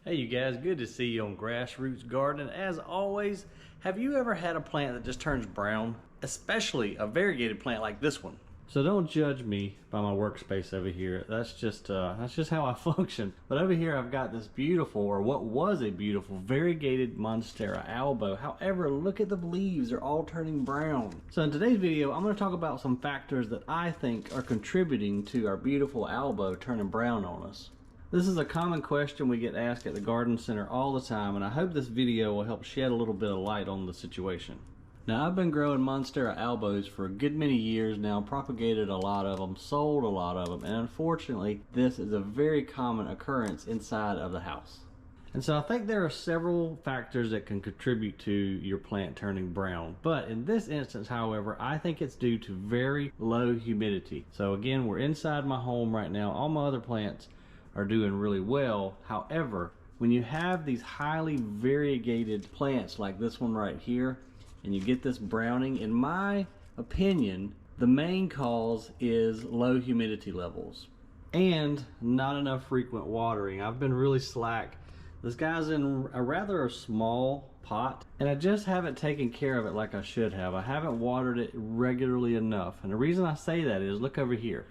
Hey you guys, good to see you on Grassroots Gardening. As always, have you ever had a plant that just turns brown? Especially a variegated plant like this one. So don't judge me by my workspace over here. That's just how I function. But over here I've got this beautiful, or what was a beautiful, variegated MONSTERA albo. However, look at the leaves, they're all turning brown. So in today's video, I'm going to talk about some factors that I think are contributing to our beautiful albo turning brown on us. This is a common question we get asked at the garden center all the time, and I hope this video will help shed a little bit of light on the situation. Now, I've been growing MONSTERA albos for a good many years now, propagated a lot of them, sold a lot of them, and unfortunately, this is a very common occurrence inside of the house. And so I think there are several factors that can contribute to your plant turning brown. But in this instance, however, I think it's due to very low humidity. So again, we're inside my home right now. All my other plants are doing really well. However, when you have these highly variegated plants like this one right here, and you get this browning, in my opinion, the main cause is low humidity levels and not enough frequent watering. I've been really slack. This guy's in a rather small pot, and I just haven't taken care of it like I should have. I haven't watered it regularly enough. And the reason I say that is, look over here.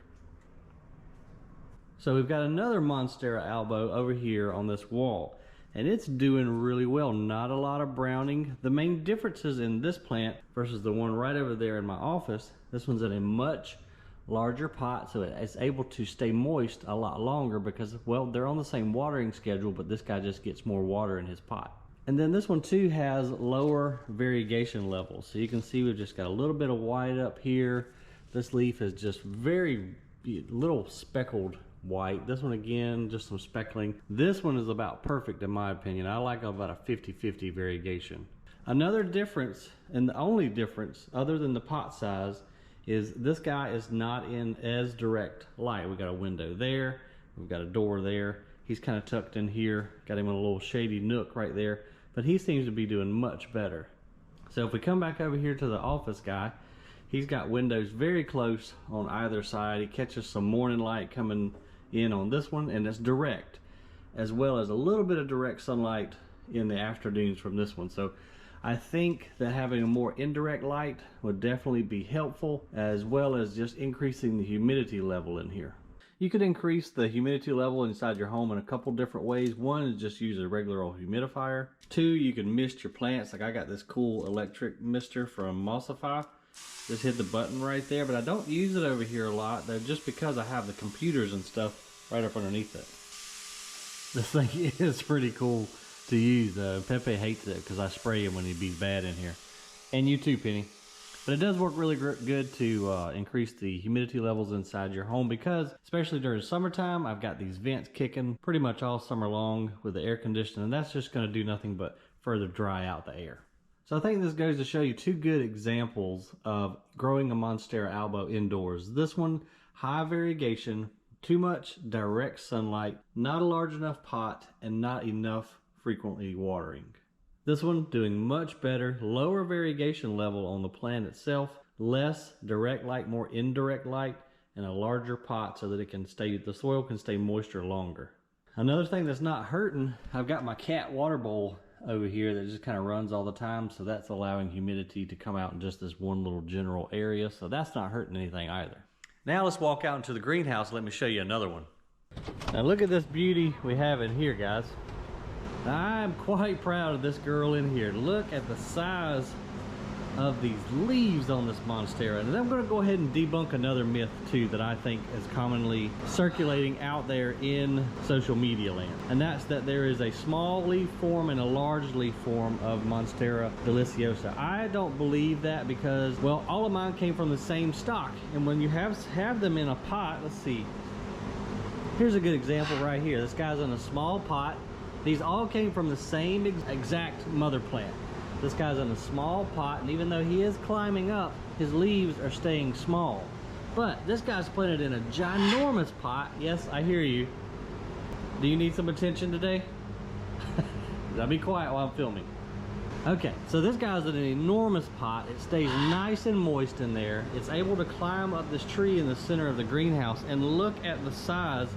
So we've got another MONSTERA albo over here on this wall, and it's doing really well. Not a lot of browning. The main differences in this plant versus the one right over there in my office, this one's in a much larger pot, so it's able to stay moist a lot longer because, well, they're on the same watering schedule, but this guy just gets more water in his pot. And then this one too has lower variegation levels. So you can see we've just got a little bit of white up here. This leaf is just very little speckled white. This one again, just some speckling. This one is about perfect in my opinion. I like about a 50-50 variegation. Another difference, and the only difference other than the pot size, is this guy is not in as direct light. We got a window there, we've got a door there. He's kind of tucked in here, got him in a little shady nook right there, but he seems to be doing much better. So if we come back over here to the office guy, he's got windows very close on either side. He catches some morning light coming in on this one, and it's direct, as well as a little bit of direct sunlight in the afternoons from this one. So I think that having a more indirect light would definitely be helpful, as well as just increasing the humidity level in here. You could increase the humidity level inside your home in a couple different ways. One is just use a regular old humidifier. Two, you can mist your plants. Like I got this cool electric mister from Mossify. Just hit the button right there, but I don't use it over here a lot though, just because I have the computers and stuff right up underneath it. This thing is pretty cool to use though. Pepe hates it because I spray him when he be bad in here. And you too, Penny. But it does work really good to increase the humidity levels inside your home, because especially during summertime, I've got these vents kicking pretty much all summer long with the air conditioning, and that's just going to do nothing but further dry out the air. So I think this goes to show you two good examples of growing a MONSTERA albo indoors. This one, high variegation, too much direct sunlight, not a large enough pot, and not enough frequently watering. This one doing much better, lower variegation level on the plant itself, less direct light, more indirect light, and a larger pot so that it can stay, the soil can stay moisture longer. Another thing that's not hurting, I've got my cat water bowl over here that just kind of runs all the time, so that's allowing humidity to come out in just this one little general area, so that's not hurting anything either. Now let's walk out into the greenhouse and let me show you another one. Now look at this beauty we have in here, guys. I'm quite proud of this girl in here. Look at the size of these leaves on this MONSTERA. And then I'm going to go ahead and debunk another myth too that I think is commonly circulating out there in social media land, and that's that there is a small leaf form and a large leaf form of MONSTERA deliciosa. I don't believe that because, well, all of mine came from the same stock, and when you have them in a pot, let's see, here's a good example right here. This guy's in a small pot. These all came from the same exact mother plant. This guy's in a small pot, and even though he is climbing up, his leaves are staying small. But this guy's planted in a ginormous pot. Yes, I hear you. Do you need some attention today? I'll be quiet while I'm filming. Okay, so this guy's in an enormous pot. It stays nice and moist in there. It's able to climb up this tree in the center of the greenhouse, and look at the size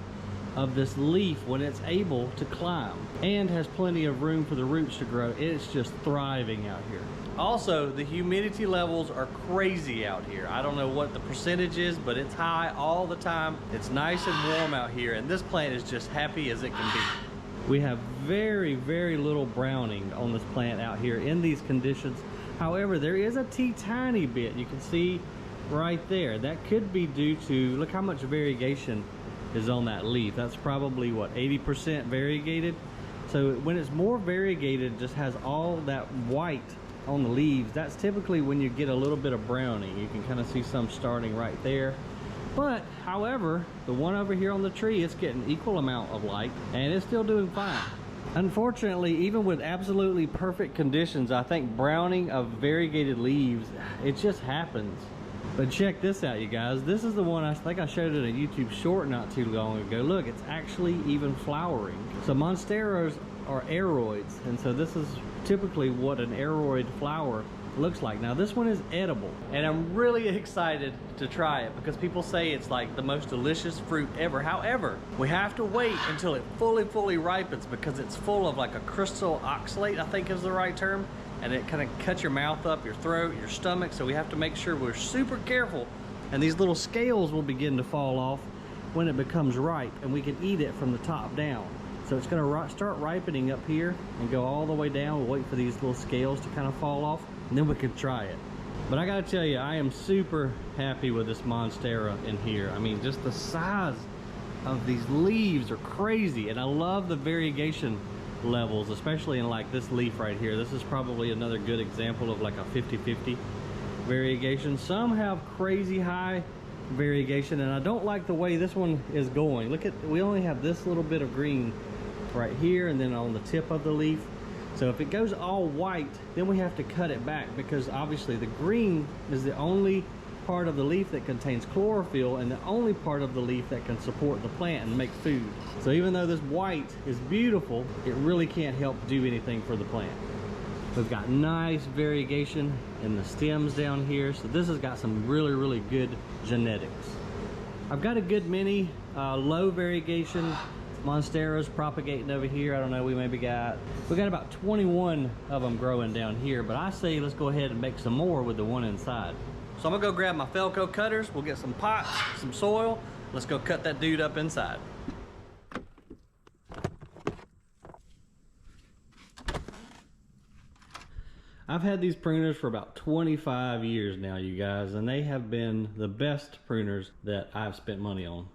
of this leaf when it's able to climb and has plenty of room for the roots to grow. It's just thriving out here. Also, the humidity levels are crazy out here. I don't know what the percentage is, but it's high all the time. It's nice and warm out here, and this plant is just happy as it can be. We have very, very little browning on this plant out here in these conditions. However, there is a tiny bit. You can see right there. That could be due to, look how much variegation is on that leaf. That's probably what, 80% variegated. So when it's more variegated, just has all that white on the leaves, that's typically when you get a little bit of browning. You can kind of see some starting right there. But however, the one over here on the tree, it's getting equal amount of light and it's still doing fine. Unfortunately, even with absolutely perfect conditions, I think browning of variegated leaves, it just happens. But check this out, you guys. This is the one, I think I showed it in a YouTube short not too long ago. Look, it's actually even flowering. So monsteras are aroids, and so this is typically what an aroid flower looks like. Now this one is edible, and I'm really excited to try it because people say it's like the most delicious fruit ever. However, we have to wait until it fully ripens because it's full of like a crystal oxalate, I think is the right term, and it kind of cuts your mouth up, your throat, your stomach. So we have to make sure we're super careful, and these little scales will begin to fall off when it becomes ripe, and we can eat it from the top down. So it's going to start ripening up here and go all the way down. We'll wait for these little scales to kind of fall off, and then we can try it. But I got to tell you, I am super happy with this monstera in here. I mean, just the size of these leaves are crazy, and I love the variegation levels, especially in like this leaf right here. This is probably another good example of like a 50-50 variegation. Some have crazy high variegation, and I don't like the way this one is going. Look at, we only have this little bit of green right here and then on the tip of the leaf. So if it goes all white, then we have to cut it back because obviously the green is the only part of the leaf that contains chlorophyll and the only part of the leaf that can support the plant and make food. So even though this white is beautiful, it really can't help do anything for the plant. We've got nice variegation in the stems down here. So this has got some really good genetics. I've got a good many low variegation monsteras propagating over here. I don't know, we got about 21 of them growing down here, but I say let's go ahead and make some more with the one inside. So I'm gonna go grab my Felco cutters. We'll get some pots, some soil. Let's go cut that dude up inside. I've had these pruners for about 25 years now, you guys, and they have been the best pruners that I've spent money on.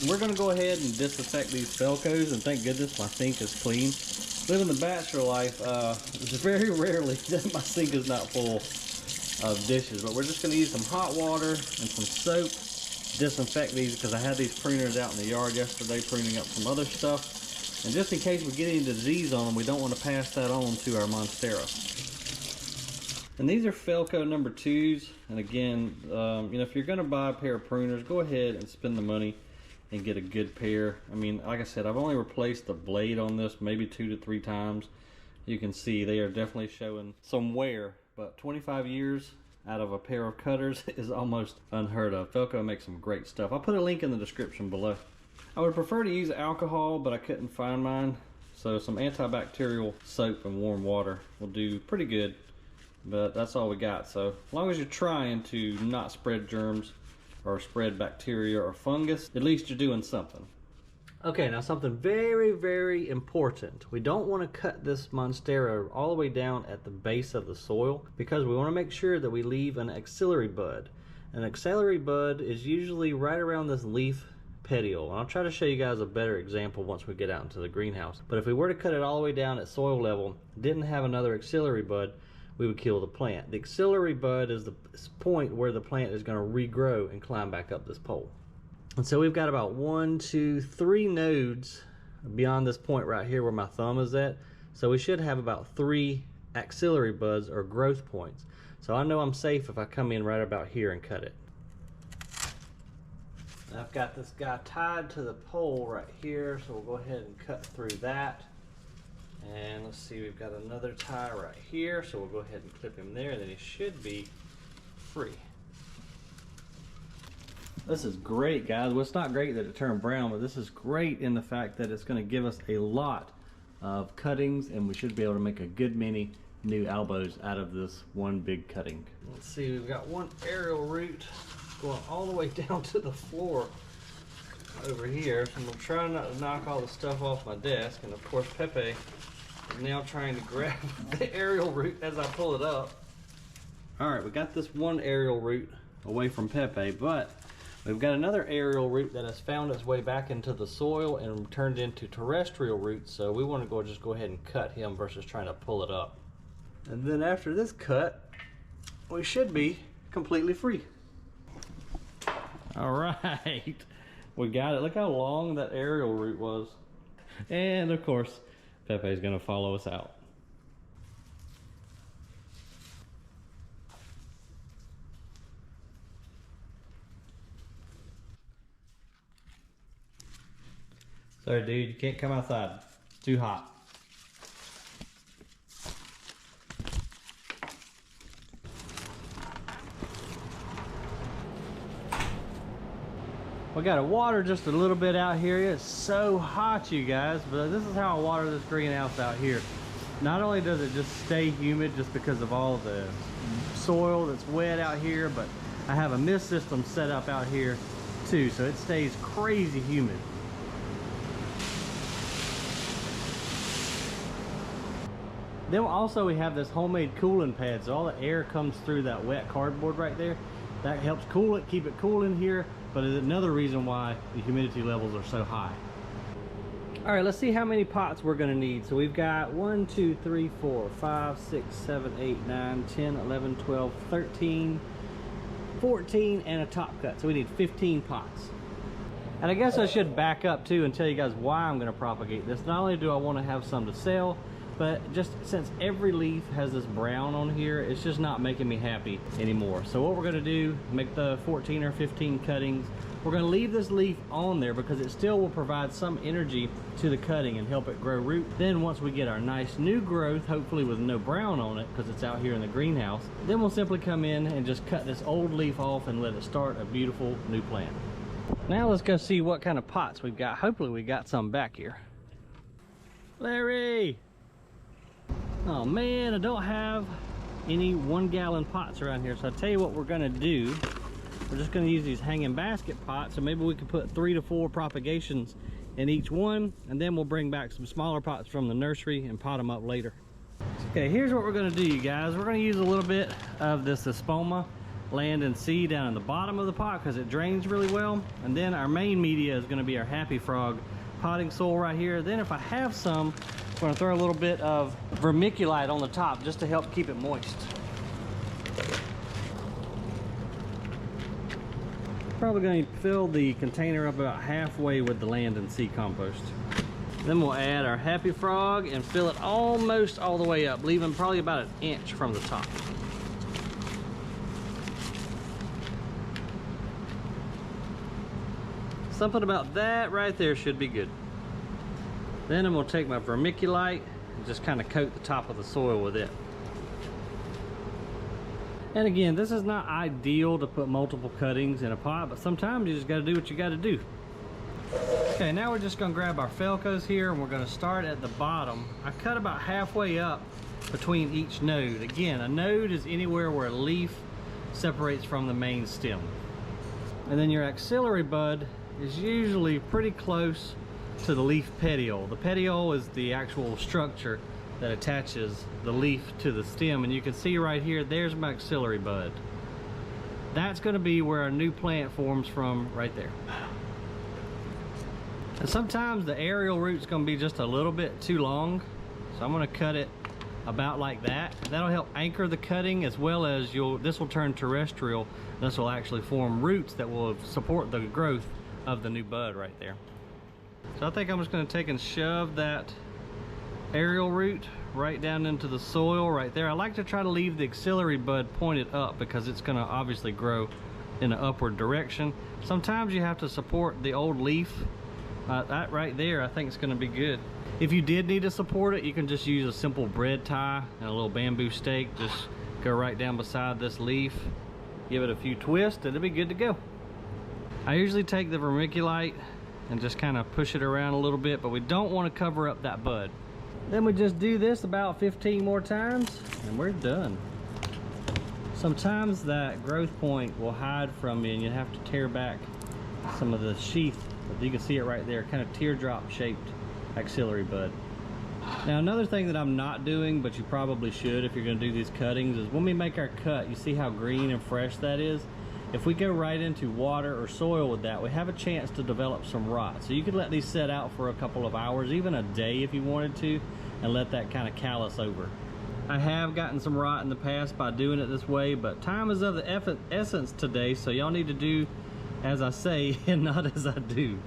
We're gonna go ahead and disinfect these Felcos, and thank goodness my sink is clean. Living the bachelor life, it's very rarely that my sink is not full of dishes, but we're just gonna use some hot water and some soap, disinfect these because I had these pruners out in the yard yesterday pruning up some other stuff. And just in case we get any disease on them, we don't want to pass that on to our monstera. And these are Felco number 2s. And again, you know, if you're gonna buy a pair of pruners, go ahead and spend the money and get a good pair. I mean, like I said, I've only replaced the blade on this maybe 2 to 3 times. You can see they are definitely showing some wear, but 25 years out of a pair of cutters is almost unheard of. Felco makes some great stuff. I'll put a link in the description below. I would prefer to use alcohol, but I couldn't find mine. So some antibacterial soap and warm water will do pretty good, but that's all we got. So as long as you're trying to not spread germs or spread bacteria or fungus, at least you're doing something. Okay, now something very important. We don't want to cut this monstera all the way down at the base of the soil because we want to make sure that we leave an axillary bud. An axillary bud is usually right around this leaf petiole. And I'll try to show you guys a better example once we get out into the greenhouse. But if we were to cut it all the way down at soil level, didn't have another axillary bud, we would kill the plant. The axillary bud is the point where the plant is going to regrow and climb back up this pole. And so we've got about 1, 2, 3 nodes beyond this point right here where my thumb is at. So we should have about 3 axillary buds or growth points. So I know I'm safe if I come in right about here and cut it. And I've got this guy tied to the pole right here, so we'll go ahead and cut through that. And let's see, we've got another tie right here, so we'll go ahead and clip him there, and then he should be free. This is great, guys. Well, it's not great that it turned brown, but this is great in the fact that it's going to give us a lot of cuttings, and we should be able to make a good many new elbows out of this one big cutting. Let's see, we've got one aerial root going all the way down to the floor over here. So I'm going to try not to knock all the stuff off my desk, and of course Pepe is now trying to grab the aerial root as I pull it up. Alright, we got this one aerial root away from Pepe, but we've got another aerial root that has found its way back into the soil and turned into terrestrial roots, so we want to just go ahead and cut him versus trying to pull it up. And then after this cut, we should be completely free. All right, we got it. Look how long that aerial root was. And of course, Pepe's gonna follow us out. Sorry, dude, you can't come outside. It's too hot. We got to water just a little bit out here. It's so hot, you guys, but this is how I water this greenhouse out here. Not only does it just stay humid just because of all the soil that's wet out here, but I have a mist system set up out here too, so it stays crazy humid. Then also we have this homemade cooling pad, so all the air comes through that wet cardboard right there. That helps cool it, keep it cool in here, but it's another reason why the humidity levels are so high. All right, let's see how many pots we're gonna need. So we've got 1, 2, 3, 4, 5, 6, 7, 8, 9, 10, 11, 12, 13, 14, and a top cut. So we need 15 pots. And I guess I should back up too and tell you guys why I'm gonna propagate this. Not only do I wanna have some to sell, but just since every leaf has this brown on here, it's just not making me happy anymore. So what we're gonna do, make the 14 or 15 cuttings. We're gonna leave this leaf on there because it still will provide some energy to the cutting and help it grow root. Then once we get our nice new growth, hopefully with no brown on it because it's out here in the greenhouse, then we'll simply come in and just cut this old leaf off and let it start a beautiful new plant. Now let's go see what kind of pots we've got. Hopefully we got some back here. Larry! Oh man, I don't have any 1 gallon pots around here. So I'll tell you what we're gonna do. We're just gonna use these hanging basket pots. So maybe we can put 3 to 4 propagations in each one, and then we'll bring back some smaller pots from the nursery and pot them up later. Okay, here's what we're gonna do, you guys. We're gonna use a little bit of this espoma land and seed down in the bottom of the pot because it drains really well. And then our main media is gonna be our Happy Frog potting soil right here. Then if I have some, I'm going to throw a little bit of vermiculite on the top just to help keep it moist. Probably going to fill the container up about halfway with the land and seed compost. Then we'll add our Happy Frog and fill it almost all the way up, leaving probably about an inch from the top. Something about that right there should be good. Then I'm going to take my vermiculite and just kind of coat the top of the soil with it. And again, this is not ideal to put multiple cuttings in a pot, but sometimes you just got to do what you got to do. Okay, now we're just going to grab our Felcos here and we're going to start at the bottom. I cut about halfway up between each node. Again, a node is anywhere where a leaf separates from the main stem. And then your axillary bud is usually pretty close to the leaf petiole. The petiole is the actual structure that attaches the leaf to the stem, and you can see right here, there's my axillary bud. That's going to be where our new plant forms from right there. And sometimes the aerial root's going to be just a little bit too long, so I'm going to cut it about like that. That'll help anchor the cutting, as well as this will turn terrestrial. This will actually form roots that will support the growth of the new bud right there. So I think I'm just going to take and shove that aerial root right down into the soil right there. I like to try to leave the axillary bud pointed up because it's going to obviously grow in an upward direction. Sometimes you have to support the old leaf. That right there I think is going to be good. If you did need to support it, you can just use a simple bread tie and a little bamboo stake. Just go right down beside this leaf, give it a few twists, and it'll be good to go. I usually take the vermiculite and just kind of push it around a little bit, but we don't want to cover up that bud. Then we just do this about 15 more times and we're done. Sometimes that growth point will hide from you and you have to tear back some of the sheath. But you can see it right there, kind of teardrop shaped axillary bud. Now another thing that I'm not doing, but you probably should if you're going to do these cuttings, is when we make our cut, you see how green and fresh that is? If we go right into water or soil with that, we have a chance to develop some rot. So you could let these set out for a couple of hours, even a day if you wanted to, and let that kind of callus over. I have gotten some rot in the past by doing it this way, but time is of the essence today, so y'all need to do as I say and not as I do.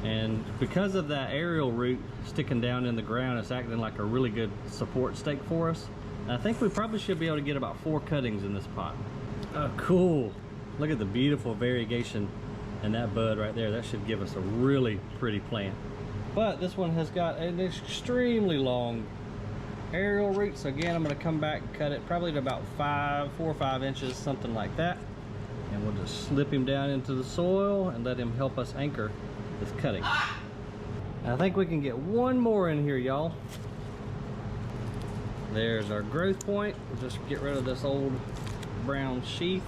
And because of that aerial root sticking down in the ground, it's acting like a really good support stake for us. And I think we probably should be able to get about 4 cuttings in this pot. Oh, cool. Look at the beautiful variegation in that bud right there. That should give us a really pretty plant. But this one has got an extremely long aerial root. So again, I'm going to come back and cut it probably to about 4 or 5 inches, something like that. And we'll just slip him down into the soil and let him help us anchor this cutting. I think we can get one more in here, y'all. There's our growth point. We'll just get rid of this old brown sheath.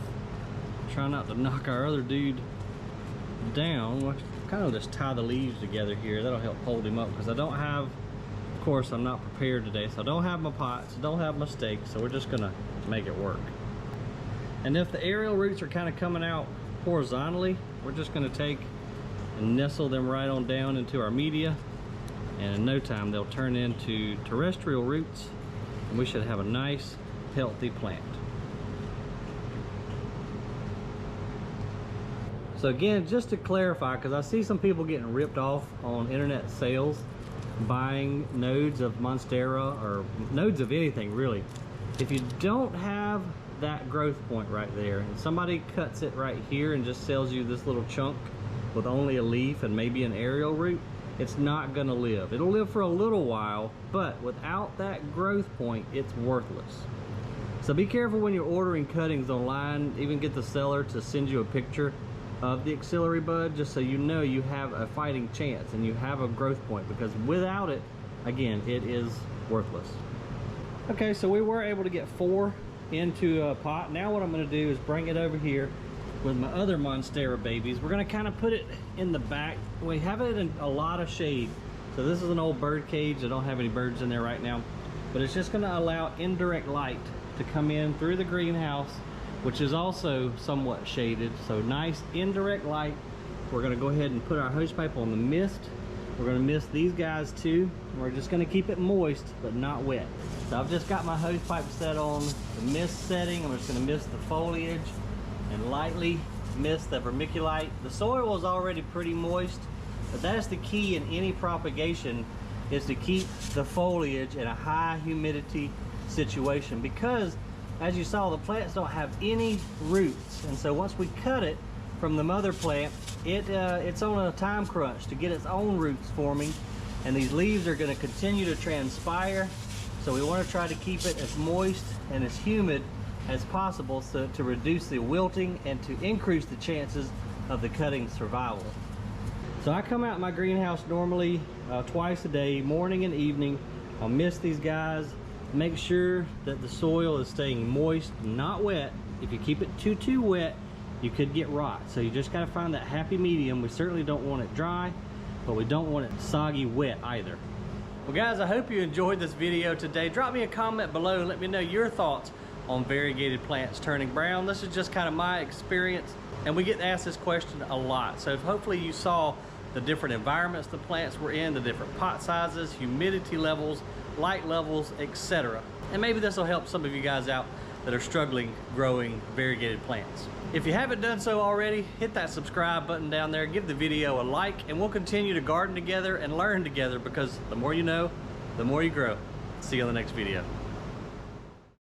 Try not to knock our other dude down. We'll kind of just tie the leaves together here. That'll help hold him up, because I don't have, of course, I'm not prepared today, so I don't have my pots, don't have my stakes, so we're just gonna make it work. And if the aerial roots are kind of coming out horizontally, we're just going to take and nestle them right on down into our media, and in no time they'll turn into terrestrial roots and we should have a nice healthy plant. So again, just to clarify, because I see some people getting ripped off on internet sales buying nodes of MONSTERA or nodes of anything really. If you don't have that growth point right there and somebody cuts it right here and just sells you this little chunk with only a leaf and maybe an aerial root, it's not going to live. It'll live for a little while, but without that growth point, it's worthless. So be careful when you're ordering cuttings online. Even get the seller to send you a picture of the axillary bud, just so you know you have a fighting chance and you have a growth point, because without it, again, it is worthless. Okay, so we were able to get 4 into a pot. Now what I'm going to do is bring it over here with my other MONSTERA babies. We're going to kind of put it in the back. We have it in a lot of shade. So this is an old bird cage. I don't have any birds in there right now, but it's just going to allow indirect light to come in through the greenhouse, which is also somewhat shaded. So nice indirect light. We're going to go ahead and put our hose pipe on the mist. We're going to mist these guys too. We're just going to keep it moist but not wet. So I've just got my hose pipe set on the mist setting. I'm just going to mist the foliage and lightly mist the vermiculite. The soil is already pretty moist, but that's the key in any propagation, is to keep the foliage in a high humidity situation, because as you saw, the plants don't have any roots, and so once we cut it from the mother plant, it's on a time crunch to get its own roots forming, and these leaves are going to continue to transpire. So we want to try to keep it as moist and as humid as possible, so to reduce the wilting and to increase the chances of the cutting survival. So I come out in my greenhouse normally twice a day, morning and evening. I'll mist these guys, make sure that the soil is staying moist, not wet. If you keep it too wet, you could get rot. So you just got to find that happy medium. We certainly don't want it dry, but we don't want it soggy wet either. Well guys, I hope you enjoyed this video today. Drop me a comment below and let me know your thoughts on variegated plants turning brown. This is just kind of my experience, and we get asked this question a lot. So hopefully you saw the different environments the plants were in, the different pot sizes, humidity levels, light levels, etc. And maybe this will help some of you guys out that are struggling growing variegated plants. If you haven't done so already, hit that subscribe button down there, give the video a like, and we'll continue to garden together and learn together, because the more you know, the more you grow. See you on the next video.